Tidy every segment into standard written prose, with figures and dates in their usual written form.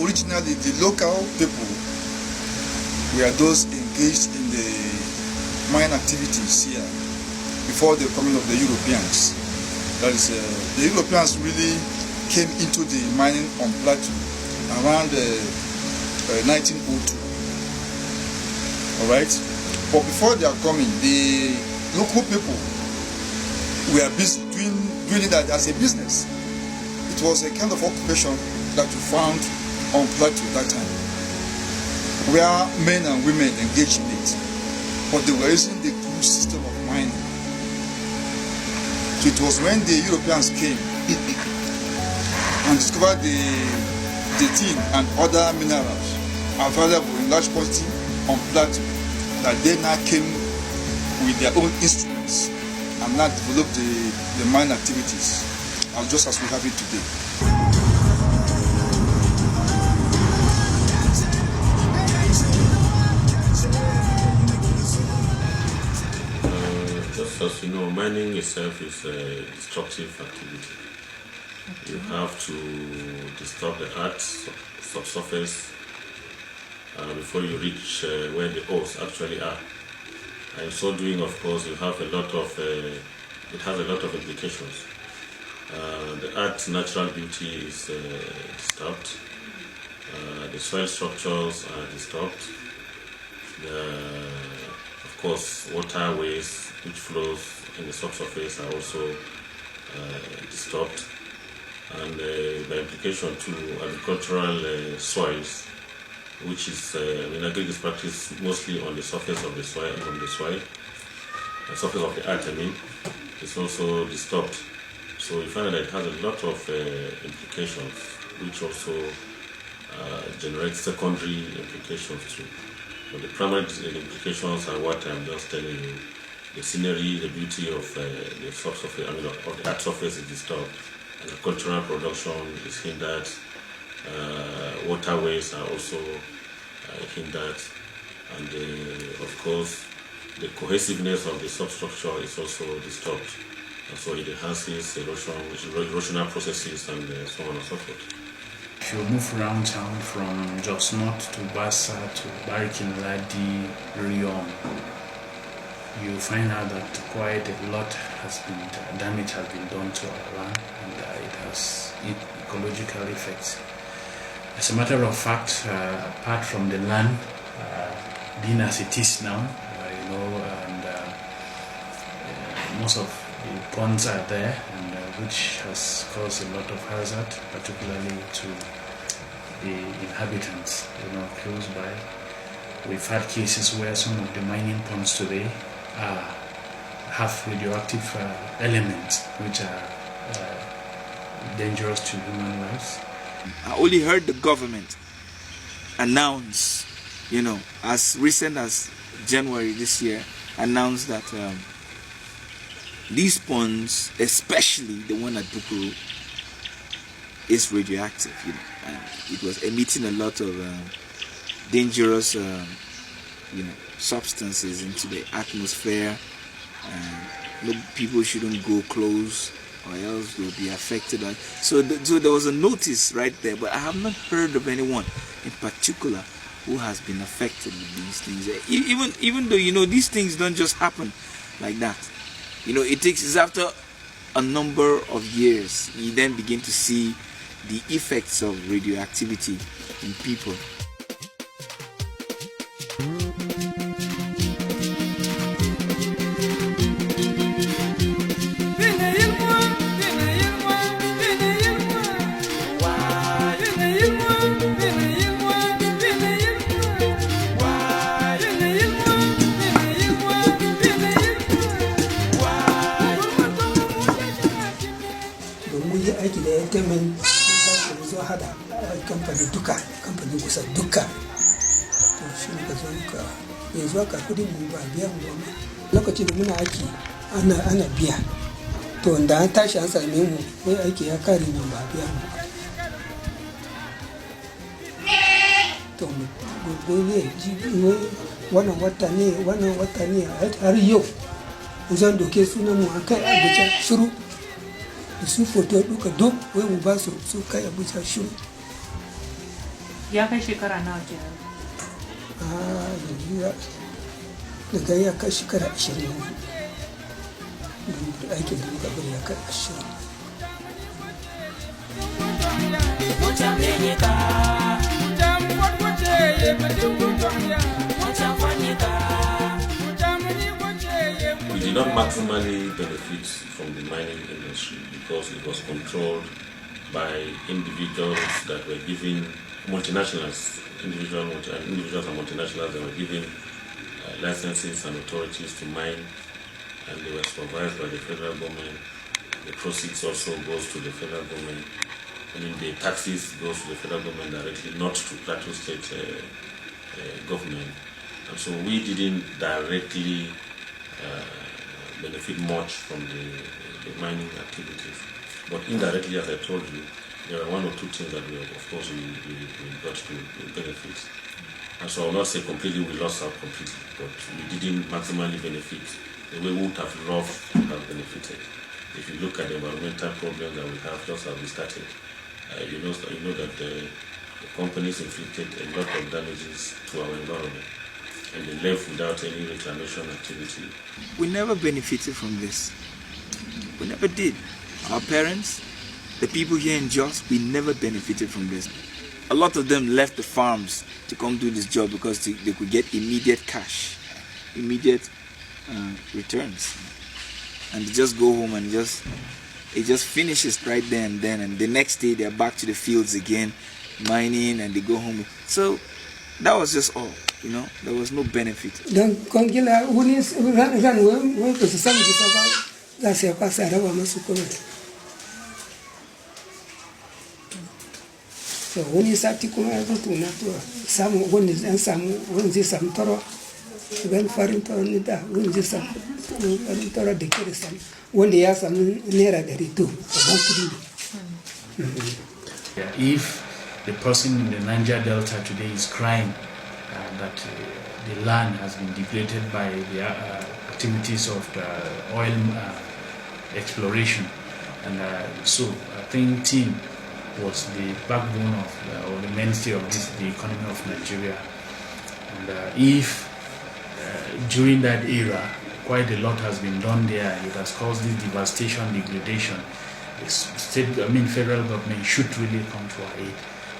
originally the local people were those engaged in the mine activities here before the coming of the Europeans. That is, the Europeans really came into the mining on plateau around 1902. All right, but before they are coming, the local people were busy doing it as a business. It was a kind of occupation that you found on plateau that time, where men and women engaged in it, but they were using the crude system of mining. So it was when the Europeans came and discovered the tin and other minerals available in large quantity on plateau that they now came with their own instruments and now developed the mine activities just as we have it today. Just as you know, mining itself is a destructive activity. You have to disturb the earth's subsurface before you reach where the ores actually are. And in so doing, of course, you have it has a lot of implications. The earth's natural beauty is disturbed. The soil structures are disturbed. Of course, waterways which flows in the subsurface are also disturbed, and by implication to agricultural soils, which is agriculture is practiced mostly on the surface of the soil, the surface of the earth. It's also disturbed. So you find that it has a lot of implications, which also generate secondary implications too. But the primary implications are what I'm just telling you. The scenery, the beauty of the subsurface, of the earth surface is disturbed. Agricultural production is hindered. Waterways are also hindered, and of course, the cohesiveness of the substructure is also disturbed. And so it enhances erosional processes and so on and so forth. If you move around town from Jos North to Basa to Barikin-Ladi, Riom, you find out that quite a lot damage has been done to our land, and it has ecological effects. As a matter of fact, apart from the land being as it is now, and most of the ponds are there, and which has caused a lot of hazard, particularly to the inhabitants, close by. We've had cases where some of the mining ponds today have radioactive elements which are dangerous to human lives. I only heard the government announce, as recent as January this year, announced that these ponds, especially the one at Bukuru, is radioactive. And it was emitting a lot of dangerous, substances into the atmosphere, and people shouldn't go close, or else they'll be affected. So there was a notice right there, but I have not heard of anyone in particular who has been affected with these things. Even though these things don't just happen like that. It's after a number of years you then begin to see the effects of radioactivity in people. aiki da entertainment da zo hada kamfani kamfanin kusa duka to shi ne ka zo ka yanzu aka kudin mu ba biya mu ba lokacin da muna aiki ana biya to da an tashi an same mu wai aiki ya kare mu ba biya mu to mu gobe ne wannan wata ne har yau zan doke sunan mu akai abuja shiru su foto duka duk wai mu ba su kai abuja shiru Ya kai shekara nawa kenan? Daga ya kai shekara 20 aikin da muka bari ya kai 20. We did not maximally benefit from the mining industry because it was controlled by individuals that were given multinationals, individuals and multinationals that were given licenses and authorities to mine, and they were supervised by the federal government. The proceeds also goes to the federal government. I mean, the taxes goes to the federal government directly, not to Plateau State government. And so we didn't directly benefit much from the mining activities. But indirectly, as I told you, there are one or two things that we got to benefit. And so I will not say completely we lost out completely, but we didn't maximally benefit the way we would have loved to have benefited. If you look at the environmental problems that we have just as we started, you know that the companies inflicted a lot of damages to our environment, and they left without any reclamation activity. We never benefited from this. We never did. Our parents, the people here in Jos, we never benefited from this. A lot of them left the farms to come do this job because they could get immediate cash, immediate returns, and they just go home and it just finishes right there and then, and the next day they're back to the fields again, mining, and they go home. So that was just all, there was no benefit. So wani sati kuma ya zo tuna to samu wani zai samu taro ban farin taro ne da wani zai samu farin taro da ke da samu wanda ya samu naira 200 ban kudi. If the person in the Niger Delta today is crying that the land has been degraded by the activities of the oil exploration, and so I think tin was the backbone of or the mainstay of the economy of Nigeria. And if during that era quite a lot has been done there, it has caused this devastation, degradation, the federal government should really come to our aid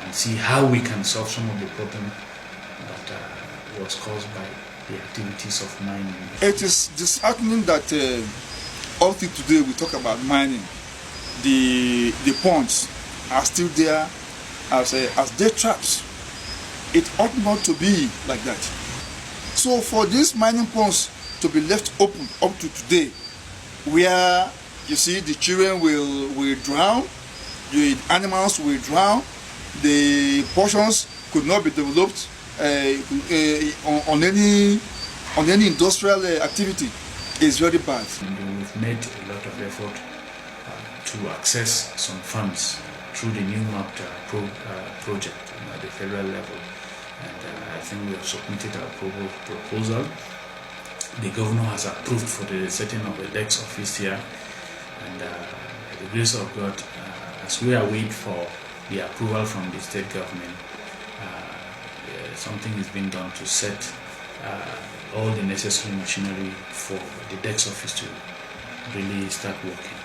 and see how we can solve some of the problem that was caused by the activities of mining. It is disheartening that all through today we talk about mining. The ponds are still there as death traps. It ought not to be like that. So for these mining ponds to be left open up to today, where you see the children will drown, the animals will drown, the portions could not be developed on any industrial activity, is very bad. And we've made a lot of effort to access some funds through the new mapped project at the federal level, and I think we have submitted our proposal. The governor has approved for the setting of a DEX office here, and by the grace of God, as we await for the approval from the state government, something is being done to set all the necessary machinery for the DEX office to really start working.